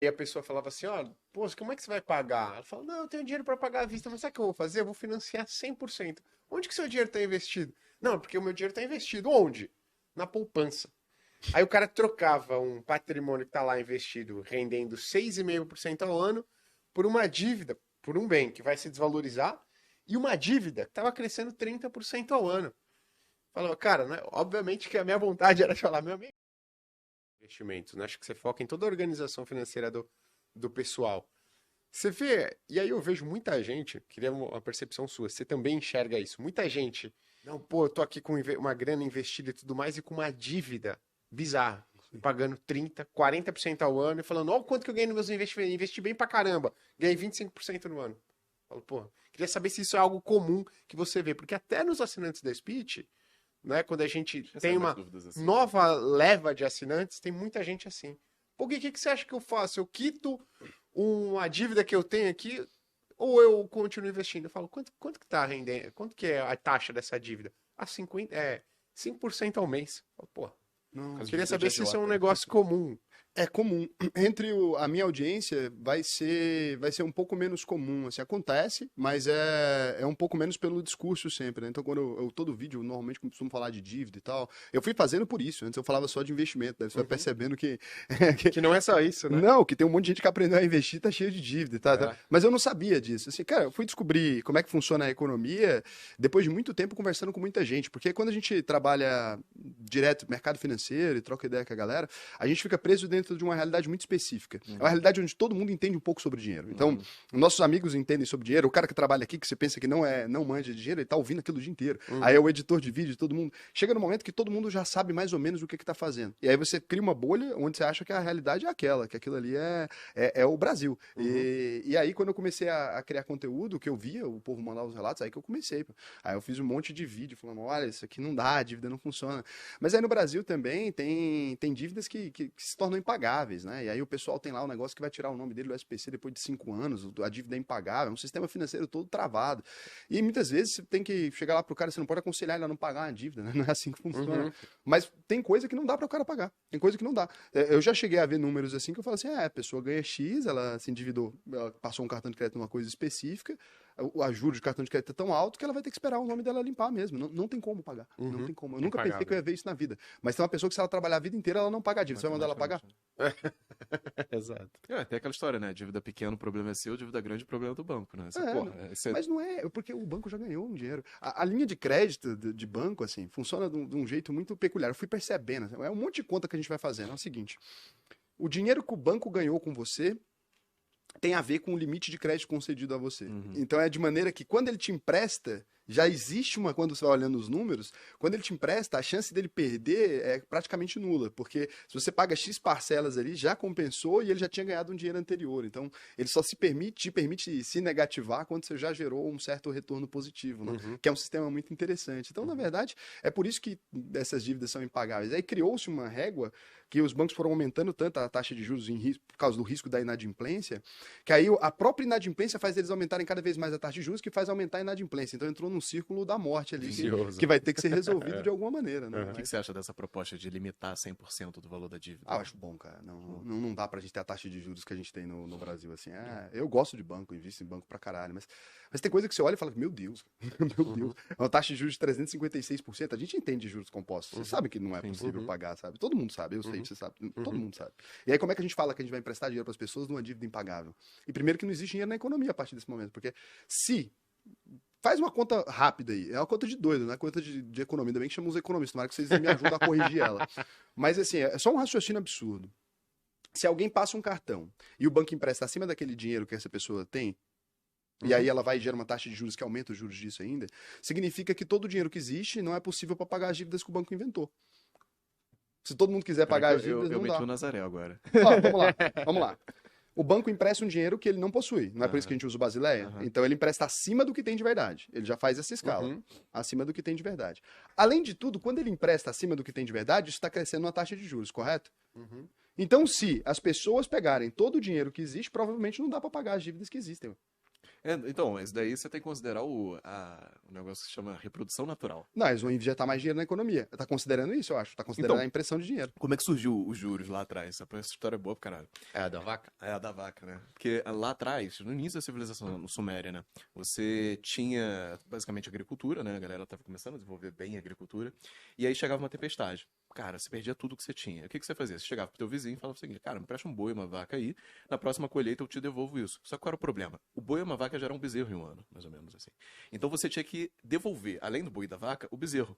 E a pessoa falava assim, ó, pô, como é que você vai pagar? Ela falou, não, eu tenho dinheiro para pagar à vista, mas sabe o que eu vou fazer? Eu vou financiar 100%. Onde que seu dinheiro está investido? Não, porque o meu dinheiro está investido onde? Na poupança. Aí o cara trocava um patrimônio que está lá investido, rendendo 6,5% ao ano, por uma dívida, por um bem que vai se desvalorizar, e uma dívida que estava crescendo 30% ao ano. Falava, cara, né, obviamente que a minha vontade era falar, meu amigo, investimentos, né? Acho que você foca em toda a organização financeira do pessoal. Você vê, e aí eu vejo muita gente, queria uma percepção sua, você também enxerga isso, muita gente, não, pô, eu tô aqui com uma grana investida e tudo mais e com uma dívida bizarra, pagando 30, 40% ao ano e falando, ó, o quanto que eu ganhei nos meus investimentos, investi bem pra caramba, ganhei 25% no ano. Falo, pô, queria saber se isso é algo comum que você vê, porque até nos assinantes da Speech, né, quando a gente tem Recebe mais uma dúvidas assim, né? nova leva de assinantes, tem muita gente assim. Pô, o que você acha que eu faço? Eu quito uma dívida que eu tenho aqui ou eu continuo investindo? Eu falo, quanto que tá rendendo? Quanto que é a taxa dessa dívida? Ah, 5% ao mês. Eu falo, pô, Por Não, causa queria do saber se isso é um agiota. negócio comum. é comum. Entre a minha audiência vai ser um pouco menos comum. Assim, acontece, mas é um pouco menos pelo discurso sempre, né? Então, quando todo vídeo, eu normalmente costumo falar de dívida e tal. Eu fui fazendo por isso. Antes eu falava só de investimento. Daí você vai Uhum. percebendo que, Que não é só isso, né? não, que tem um monte de gente que aprendeu a investir, tá cheio de dívida, e tal, tal. É. Mas eu não sabia disso. Assim, cara, eu fui descobrir como é que funciona a economia depois de muito tempo conversando com muita gente. Porque quando a gente trabalha direto no mercado financeiro e troca ideia com a galera, a gente fica preso dentro de uma realidade muito específica. É uma realidade onde todo mundo entende um pouco sobre dinheiro. Então, nossos amigos entendem sobre dinheiro. O cara que trabalha aqui, que você pensa que não manja de dinheiro, ele tá ouvindo aquilo o dia inteiro. Aí é o editor de vídeo, todo mundo. Chega no momento que todo mundo já sabe mais ou menos o que tá fazendo. E aí você cria uma bolha onde você acha que a realidade é aquela, que aquilo ali é o Brasil. E aí, quando eu comecei a criar conteúdo, que eu via o povo mandar os relatos, aí que eu comecei. Pô. Aí eu fiz um monte de vídeo falando, olha, isso aqui não dá, a dívida não funciona. Mas aí no Brasil também tem dívidas que se tornam impagáveis, né? E aí o pessoal tem lá um negócio que vai tirar o nome dele do SPC depois de 5 anos, a dívida é impagável, é um sistema financeiro todo travado. E muitas vezes você tem que chegar lá pro cara, você não pode aconselhar ele a não pagar uma dívida, né? Não é assim que funciona. Uhum. Mas tem coisa que não dá para o cara pagar, tem coisa que não dá. Eu já cheguei a ver números assim que eu falo assim, a pessoa ganha X, ela se endividou, ela passou um cartão de crédito numa coisa específica, a juros de cartão de crédito é tão alto que ela vai ter que esperar o nome dela limpar mesmo. Não tem como pagar. Não Uhum. tem como. Eu nunca pensei que eu Impagável. ia ver isso na vida. Mas tem uma pessoa que, se ela trabalhar a vida inteira, ela não paga a dívida. Você vai mandar ela pagar? Exato. Tem aquela história, né? Dívida pequena, o problema é seu, dívida grande, o problema é do banco, né? Você, É, porra, isso é... mas não é, porque o banco já ganhou um dinheiro. A linha de crédito de banco, assim, funciona de um jeito muito peculiar. Eu fui percebendo. Assim, é um monte de conta que a gente vai fazendo. É o seguinte: o dinheiro que o banco ganhou com você tem a ver com o limite de crédito concedido a você. Então é de maneira que quando ele te empresta, já existe quando você vai olhando os números, quando ele te empresta, a chance dele perder é praticamente nula, porque se você paga X parcelas ali, já compensou e ele já tinha ganhado um dinheiro anterior. Então, ele só te permite se negativar quando você já gerou um certo retorno positivo, né? Que é um sistema muito interessante. Então, na verdade, é por isso que essas dívidas são impagáveis. Aí criou-se uma régua que os bancos foram aumentando tanto a taxa de juros por causa do risco da inadimplência, que aí a própria inadimplência faz eles aumentarem cada vez mais a taxa de juros, que faz aumentar a inadimplência. Então entrou num círculo da morte ali, Vicioso. que vai ter que ser resolvido de alguma maneira, né? O que você acha dessa proposta de limitar 100% do valor da dívida? Eu acho bom, cara. Não dá pra gente ter a taxa de juros que a gente tem no Brasil, assim. Eu gosto de banco, invisto em banco pra caralho, mas tem coisa que você olha e fala, meu Deus, meu Deus. É uma taxa de juros de 356%. A gente entende de juros compostos. Você sabe que não é possível pagar, sabe? Todo mundo sabe, eu sei que você sabe. Todo mundo sabe. E aí como é que a gente fala que a gente vai emprestar dinheiro pras pessoas numa dívida impagável? E primeiro que não existe dinheiro na economia a partir desse momento, porque se faz uma conta rápida aí. É uma conta de doido, não é conta de economia. Ainda bem que chama os economistas. Tomara que vocês me ajudem a corrigir ela. Mas, assim, é só um raciocínio absurdo. Se alguém passa um cartão e o banco empresta acima daquele dinheiro que essa pessoa tem, e aí ela vai e gera uma taxa de juros que aumenta os juros disso ainda, significa que todo o dinheiro que existe não é possível para pagar as dívidas que o banco inventou. Se todo mundo quiser pagar as dívidas, Eu não meti dá. o Nazaré agora. Ó, vamos lá. O banco empresta um dinheiro que ele não possui. Não é por isso que a gente usa o Basileia? Então ele empresta acima do que tem de verdade. Ele já faz essa escala. Acima do que tem de verdade. Além de tudo, quando ele empresta acima do que tem de verdade, isso está crescendo uma taxa de juros, correto? Então, se as pessoas pegarem todo o dinheiro que existe, provavelmente não dá para pagar as dívidas que existem. Então, esse daí você tem que considerar o negócio que se chama reprodução natural. Não, eles vão injetar mais dinheiro na economia. Tá considerando isso, eu acho. Tá considerando Então, a impressão de dinheiro. Como é que surgiu os juros lá atrás? Essa história é boa pra caralho. É a da vaca? É a da vaca, né? Porque lá atrás, no início da civilização suméria, né? Você tinha basicamente agricultura, né? A galera tava começando a desenvolver bem a agricultura. E aí chegava uma tempestade. Cara, você perdia tudo que você tinha. O que você fazia? Você chegava pro teu vizinho e falava o seguinte: cara, me presta um boi, uma vaca aí. Na próxima colheita eu te devolvo isso. Só que qual era o problema? O boi e uma vaca geram um bezerro em um ano, mais ou menos assim. Então você tinha que devolver, além do boi e da vaca, o bezerro.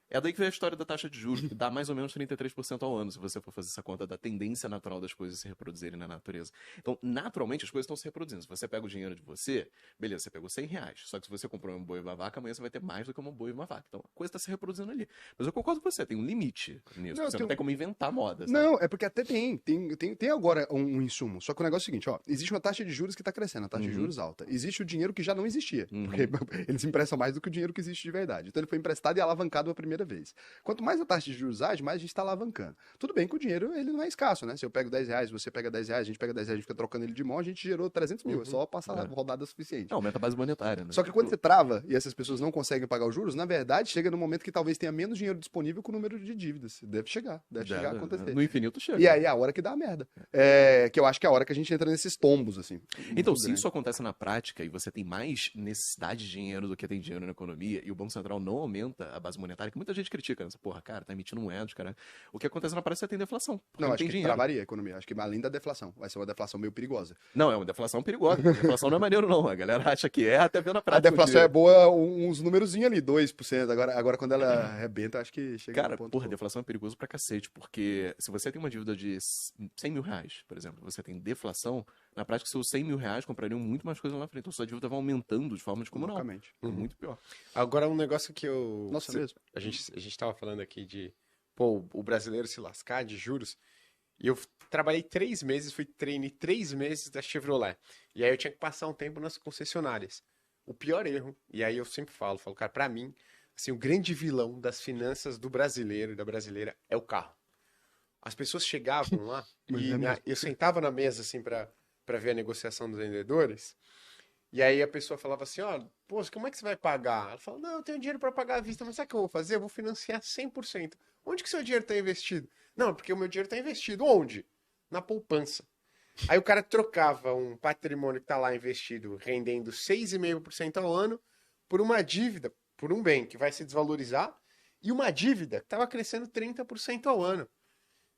É daí que vem a história da taxa de juros, que dá mais ou menos 33% ao ano, se você for fazer essa conta da tendência natural das coisas se reproduzirem na natureza. Então, naturalmente, as coisas estão se reproduzindo. Se você pega o dinheiro de você, beleza, você pegou R$ 100. Só que se você comprou um boi e uma vaca, amanhã você vai ter mais do que um boi e uma vaca. Então, a coisa está se reproduzindo ali. Mas eu concordo com você, tem um limite nisso. Não, Você tem não tem um- como inventar moda, sabe? Não, é porque até tem agora um insumo. Só que o negócio é o seguinte, ó. Existe uma taxa de juros que tá crescendo, a taxa de juros alta. Existe o dinheiro que já não existia. Porque eles emprestam mais do que o dinheiro que existe de verdade. Então ele foi emprestado e alavancado a primeira vez. Quanto mais a taxa de juros age, mais a gente está alavancando. Tudo bem que o dinheiro ele não é escasso, né? Se eu pego R$ 10, você pega R$ 10, a gente pega R$ 10, a gente fica trocando ele de mão, a gente gerou 300 mil. É só passar a rodada suficiente. Não, aumenta a base monetária, né? Só que quando você trava e essas pessoas não conseguem pagar os juros, na verdade, chega no momento que talvez tenha menos dinheiro disponível com o número de dívidas. Deve chegar a acontecer. No infinito chega. E aí é a hora que dá a merda. É, que eu acho que é a hora que a gente entra nesses tombos, assim. Então, Muito se grande. isso acontece na prática e você tem mais necessidade de dinheiro do que tem dinheiro na economia e o Banco Central não aumenta a base monetária, que muita gente critica, né? Porra, cara, tá emitindo moedas, cara. O que acontece na prática é que você tem deflação. Porque Não, não acho tem que dinheiro. travaria a economia. Acho que além da deflação. Vai ser uma deflação meio perigosa. Não, é uma deflação perigosa. Deflação não é maneiro, não. A galera acha que é, até vendo na A prática. deflação é boa, uns numerozinhos ali, 2%. Agora quando ela arrebenta, acho que chega Cara, no ponto. porra, deflação é perigoso pra cacete, porque se você tem uma dívida de R$ 100 mil, por exemplo, você tem deflação, na prática seus R$ 100 mil comprariam muito mais coisa lá na frente. Então sua dívida vai aumentando de forma descomunal. Loucamente. É muito pior. Agora, um negócio que eu. Nossa, cê- mesmo. a gente tava falando aqui de, pô, o brasileiro se lascar de juros. E eu trabalhei 3 meses, fui trainee 3 meses da Chevrolet. E aí eu tinha que passar um tempo nas concessionárias. O pior erro, e aí eu sempre falo, cara, pra mim, assim, o grande vilão das finanças do brasileiro e da brasileira é o carro. As pessoas chegavam lá Mas e é mesmo. eu sentava na mesa, assim, pra ver a negociação dos vendedores. E aí a pessoa falava assim, ó, pô, como é que você vai pagar? Ela falava, não, eu tenho dinheiro para pagar à vista, mas sabe o que eu vou fazer? Eu vou financiar 100%. Onde que seu dinheiro está investido? Não, porque o meu dinheiro está investido onde? Na poupança. Aí o cara trocava um patrimônio que está lá investido, rendendo 6,5% ao ano, por uma dívida, por um bem que vai se desvalorizar, e uma dívida que estava crescendo 30% ao ano.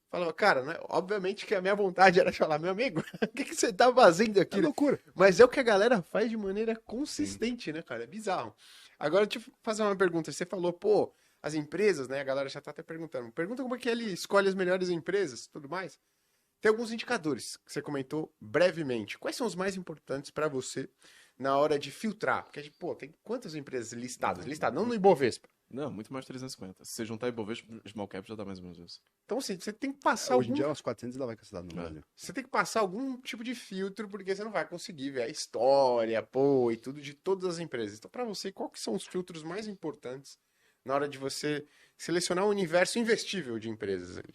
Falava, cara, né? Obviamente que a minha vontade era falar, meu amigo, o que você tá fazendo aqui? É loucura. Mas é o que a galera faz de maneira consistente, né, cara? É bizarro. Agora, deixa eu fazer uma pergunta. Você falou, pô, as empresas, né? A galera já tá até perguntando. Pergunta como é que ele escolhe as melhores empresas e tudo mais. Tem alguns indicadores que você comentou brevemente. Quais são os mais importantes para você na hora de filtrar? Porque, pô, tem quantas empresas listadas? Listadas, não no Ibovespa. Não, muito mais 350. Se você juntar Ibovespa, Small Cap já dá mais ou menos isso. Então, assim, você tem que passar Hoje em algum... dia é umas 400 e lá vai cacetada no Brasil. Você tem que passar algum tipo de filtro, porque você não vai conseguir ver a história, pô, e tudo de todas as empresas. Então, para você, qual que são os filtros mais importantes na hora de você selecionar um universo investível de empresas ali?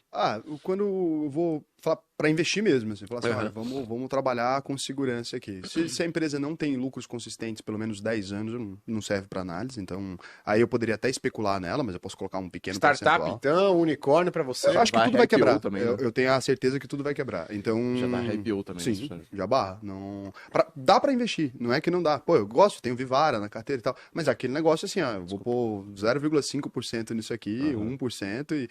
Quando eu vou falar para investir mesmo, assim, falar assim, Uhum. olha, vamos trabalhar com segurança aqui. Se a empresa não tem lucros consistentes pelo menos 10 anos, não serve para análise, então aí eu poderia até especular nela, mas eu posso colocar um pequeno Startup, percentual. então, unicórnio para você? Eu acho que Vai tudo vai IPO quebrar. também, né? Eu tenho a certeza que tudo vai quebrar. Então, Já dá IPO também. sim, isso, já barra. Não... Dá para investir, não é que não dá. Pô, eu gosto, tenho Vivara na carteira e tal, mas aquele negócio assim, ó, eu vou pôr 0,5% nisso aqui, 1%,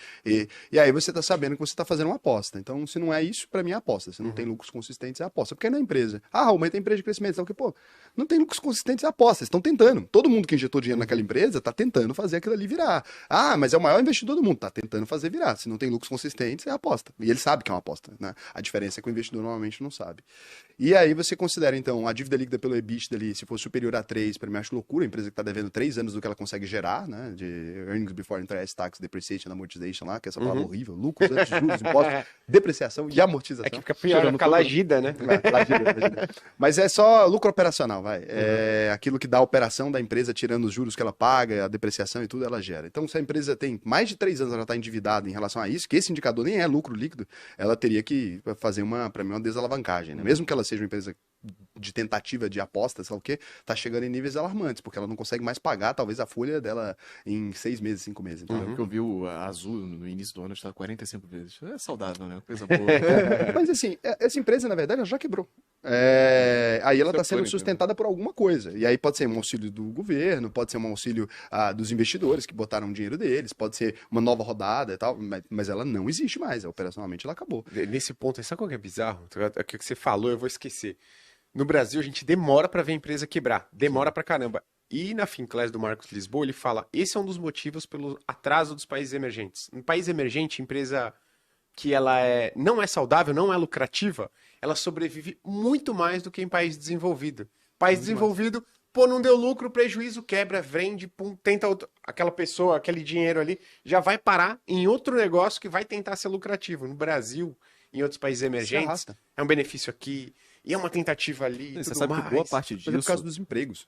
e aí você tá sabendo que você tá fazendo uma aposta. Então, se não é isso, para mim é aposta. Se não tem lucros consistentes, é aposta. Porque é na empresa. Mas tem empresa de crescimento. Então, pô, não tem lucros consistentes, é aposta. Vocês estão tentando. Todo mundo que injetou dinheiro naquela empresa tá tentando fazer aquilo ali virar. Mas é o maior investidor do mundo, tá tentando fazer virar. Se não tem lucros consistentes, é aposta. E ele sabe que é uma aposta, né? A diferença é que o investidor normalmente não sabe. E aí você considera, então, a dívida líquida pelo EBITDA ali, se for superior a 3, para mim acho loucura, a empresa que tá devendo 3 anos do que ela consegue gerar, né? De earnings before interest, tax, depreciation, amortization lá, que é essa palavra horrível, lucros antes de juros, impostos, depreciação e amortização. É que fica pior, fica lagida, né? Lagida. Mas é só lucro operacional, vai. É aquilo que dá a operação da empresa, tirando os juros que ela paga, a depreciação e tudo, ela gera. Então, se a empresa tem mais de 3 anos, ela está endividada em relação a isso, que esse indicador nem é lucro líquido, ela teria que fazer para mim, uma desalavancagem, né? Mesmo que ela seja uma empresa de tentativa de aposta, sabe o quê? Tá chegando em níveis alarmantes, porque ela não consegue mais pagar, talvez, a folha dela em 6 meses, 5 meses. Eu Então, lembro que eu vi a Azul no início do ano, estava 45 vezes. É saudável, né? Coisa boa. mas assim, essa empresa, na verdade, ela já quebrou. Aí ela está sendo sustentada por alguma coisa. E aí pode ser um auxílio do governo, pode ser um auxílio dos investidores que botaram o dinheiro deles, pode ser uma nova rodada e tal, mas ela não existe mais. Operacionalmente ela acabou. Nesse ponto, sabe qual que é bizarro? O que você falou, eu vou esquecer. No Brasil, a gente demora pra ver a empresa quebrar. Demora pra caramba. E na Finclass do Marcos Lisboa, ele fala, esse é um dos motivos pelo atraso dos países emergentes. No país emergente, empresa que não é saudável, não é lucrativa, ela sobrevive muito mais do que em país desenvolvido. País desenvolvido, pô, não deu lucro, prejuízo, quebra, vende, pum, tenta aquela pessoa, aquele dinheiro ali, já vai parar em outro negócio que vai tentar ser lucrativo. No Brasil, em outros países emergentes, é um benefício aqui, e é uma tentativa ali. Você tudo sabe mais. que boa parte Mas é por disso. causa dos empregos.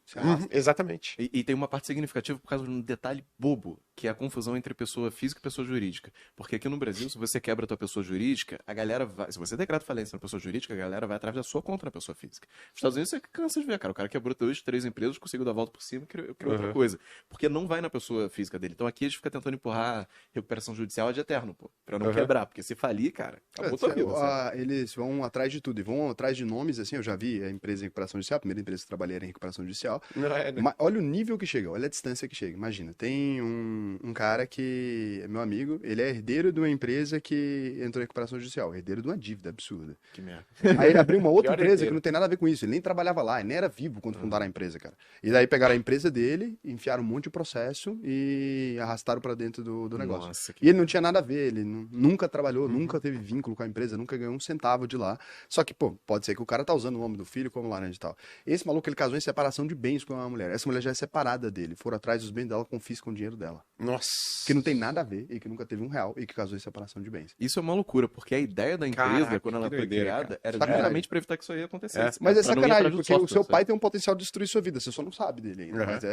Exatamente. E tem uma parte significativa por causa de um detalhe bobo, que é a confusão entre pessoa física e pessoa jurídica. Porque aqui no Brasil, se você quebra a tua pessoa jurídica, a galera vai. Se você declara falência na pessoa jurídica, a galera vai atrás da sua conta na pessoa física. Nos Estados Unidos você cansa de ver, cara. O cara quebrou 2, 3 empresas, conseguiu dar a volta por cima e criou outra coisa. Porque não vai na pessoa física dele. Então aqui a gente fica tentando empurrar recuperação judicial ad eterno, pô. Pra não quebrar. Porque se falir, cara, acabou tua vida. Sabe? Eles vão atrás de tudo e vão atrás de nomes, assim, eu já vi a empresa em recuperação judicial, a primeira empresa que eu trabalhei era em recuperação judicial. Não é, né? Mas olha o nível que chega, olha a distância que chega. Imagina, tem um cara que é meu amigo, ele é herdeiro de uma empresa que entrou em recuperação judicial, herdeiro de uma dívida absurda. Que merda. Aí ele abriu uma outra Pior empresa herdeiro. que não tem nada a ver com isso, ele nem trabalhava lá, ele nem era vivo quando fundaram a empresa, cara. E daí pegaram a empresa dele, enfiaram um monte de processo e arrastaram pra dentro do negócio. Nossa, E ele não tinha nada a ver, ele nunca trabalhou, nunca teve vínculo com a empresa, nunca ganhou um centavo de lá. Só que, pô, pode ser que o cara tá usando o nome do filho como laranja e tal. Esse maluco, ele casou em separação de bens com uma mulher. Essa mulher já é separada dele. Foram atrás dos bens dela, confiscam o dinheiro dela. Nossa. Que não tem nada a ver e que nunca teve R$1 e que casou em separação de bens. Isso é uma loucura, porque a ideia da empresa, Caraca, quando ela que foi doideira, criada, era Sacanagem. justamente pra evitar que isso aí acontecesse. Mas é Pra não ir sacanagem, atrás do porque o software, seu sabe? pai tem um potencial de destruir sua vida. Você só não sabe dele ainda. Uhum. Mas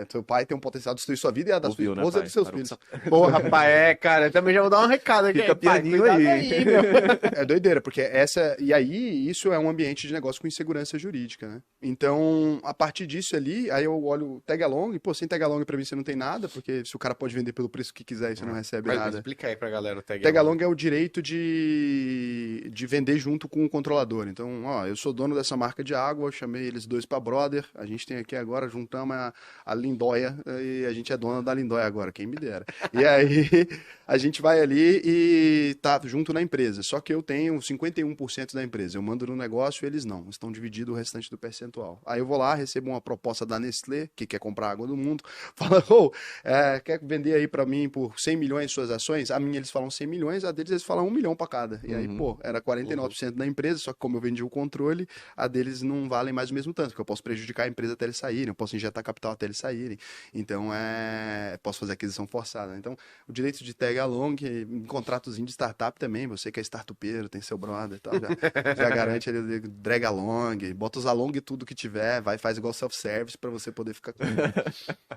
seu pai tem um potencial de destruir sua vida e a da sua Ouviu, né, esposa e pai? dos seus Parou filhos. com Pô, rapaz, cara, eu também já vou dar um recado aqui. Fica pai, pianinho cuidado aí. meu. É doideira, porque e aí, isso é um ambiente de negócio com insegurança jurídica, né? Então, a partir disso ali, aí eu olho o tag along, e pô, sem tag along pra mim você não tem nada, porque se o cara pode vender pelo preço que quiser e você não recebe Mas nada. explica aí pra galera o tag Tag along é o direito de vender junto com o controlador. Então, ó, eu sou dono dessa marca de água, eu chamei eles dois pra brother, a gente tem aqui agora, juntamos a Lindóia, e a gente é dona da Lindóia agora, quem me dera. E aí, a gente vai ali e tá junto na empresa. Só que eu tenho 51% da empresa. Eu mando no negócio e eles não. Estão divididos o restante do percentual. Aí eu vou lá, recebo uma proposta da Nestlé, que quer comprar água do mundo, fala, quer vender aí pra mim por 100 milhões suas ações? A minha eles falam 100 milhões, a deles eles falam 1 milhão pra cada. E aí, pô, era 49% da empresa, só que como eu vendi o controle, a deles não valem mais o mesmo tanto, porque eu posso prejudicar a empresa até eles saírem, eu posso injetar capital até eles saírem. Então, posso fazer aquisição forçada. Então, o direito de tag along, em contratozinho de startup também, você que é startupeiro, tem seu brother e tal, já garante ali drag along, bota os along tudo que tiver, vai, faz igual self-service pra você poder ficar com ele.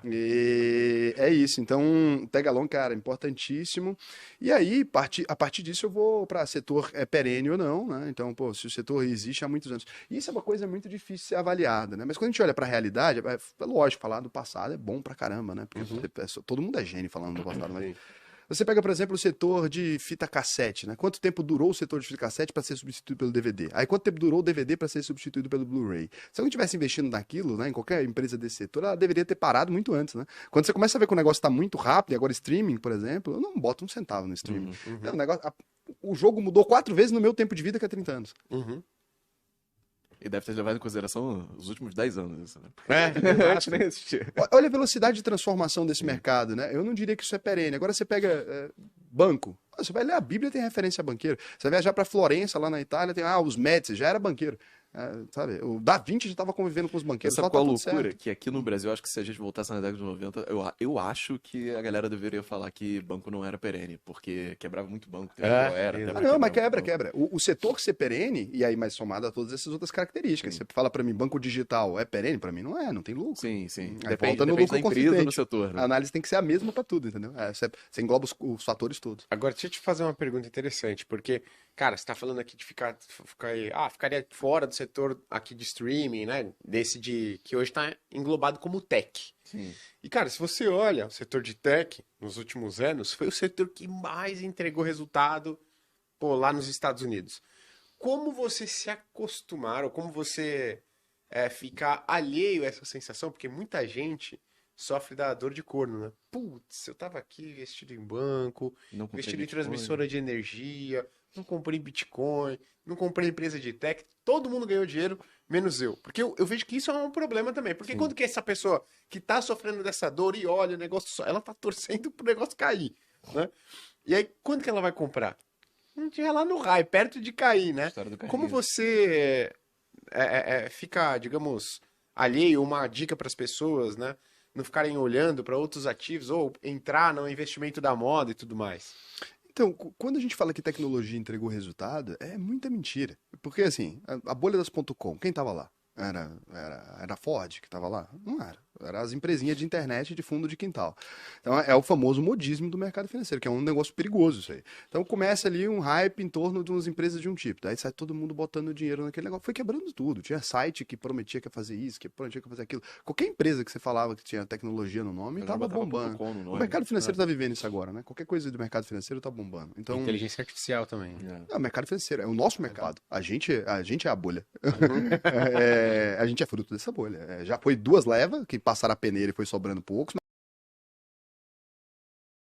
E é isso. Então, tag along, cara, importantíssimo. E aí, a partir disso, eu vou pra setor perene ou não, né? Então, pô, se o setor existe há muitos anos. E isso é uma coisa muito difícil de ser avaliada, né? Mas quando a gente olha pra realidade, é lógico, falar do passado é bom pra caramba, né? Porque todo mundo é gênio falando do passado, mas você pega, por exemplo, o setor de fita cassete, né? Quanto tempo durou o setor de fita cassete para ser substituído pelo DVD? Aí quanto tempo durou o DVD para ser substituído pelo Blu-ray? Se alguém tivesse investindo naquilo, né, em qualquer empresa desse setor, ela deveria ter parado muito antes, né? Quando você começa a ver que o negócio está muito rápido, e agora streaming, por exemplo, eu não boto um centavo no streaming. Então, o jogo mudou 4 vezes no meu tempo de vida, que é 30 anos. E deve ter levado em consideração os últimos 10 anos. Isso, né? Exato. Nem assistir. Olha a velocidade de transformação desse mercado, né? Eu não diria que isso é perene. Agora você pega banco. Você vai ler a Bíblia, tem referência a banqueiro. Você vai viajar para Florença, lá na Itália, tem os Médici, já era banqueiro. Sabe? O Da Vinci já estava convivendo com os banqueiros. Sabe Tá qual a tudo loucura? certo. Que aqui no Brasil, acho que se a gente voltasse na década de 90, eu acho que a galera deveria falar que banco não era perene, porque quebrava muito banco. Não, mas quebra. O setor ser perene, e aí mais somado a todas essas outras características. Você fala para mim, banco digital é perene? Para mim não é, não tem lucro. Sim. Aí Depende volta no da lucro empresa consistente. no setor. Né? A análise tem que ser a mesma para tudo, entendeu? Você engloba os fatores todos. Agora, deixa eu te fazer uma pergunta interessante, porque Cara, você tá falando aqui de ficaria fora do setor aqui de streaming, né? Que hoje tá englobado como tech. Sim. E, cara, se você olha o setor de tech nos últimos anos, foi o setor que mais entregou resultado, pô, lá nos Estados Unidos. Como você se acostumar, ou como você ficar alheio a essa sensação, porque muita gente sofre da dor de corno, né? Putz, eu tava aqui investido em banco, Não comprei investido em Bitcoin. transmissora de energia, não comprei Bitcoin, não comprei empresa de tech, todo mundo ganhou dinheiro, menos eu. Porque eu vejo que isso é um problema também. Porque Sim. quando que essa pessoa que tá sofrendo dessa dor e olha o negócio só, ela tá torcendo pro negócio cair, né? E aí, quando que ela vai comprar? Um dia lá no raio, perto de cair, né? História do Como carrinho. você fica, digamos, alheio, uma dica para as pessoas, né? Não ficarem olhando para outros ativos ou entrar no investimento da moda e tudo mais. Então, quando a gente fala que tecnologia entregou resultado, é muita mentira. Porque, assim, a bolha das .com, quem tava lá? Era a Ford que tava lá? Não era. Era as empresinhas de internet de fundo de quintal. Então, é o famoso modismo do mercado financeiro, que é um negócio perigoso isso aí. Então, começa ali um hype em torno de umas empresas de um tipo. Daí sai todo mundo botando dinheiro naquele negócio. Foi quebrando tudo. Tinha site que prometia que ia fazer isso, que prometia que ia fazer aquilo. Qualquer empresa que você falava que tinha tecnologia no nome, Eu já tava botava bombando. .com no O nome. mercado financeiro tá vivendo isso agora, né? Qualquer coisa do mercado financeiro tá bombando. Então, Inteligência artificial também. é o mercado financeiro, é o nosso mercado. A gente é a bolha. A gente é fruto dessa bolha. Já foi 2 levas que passaram a peneira e foi sobrando poucos,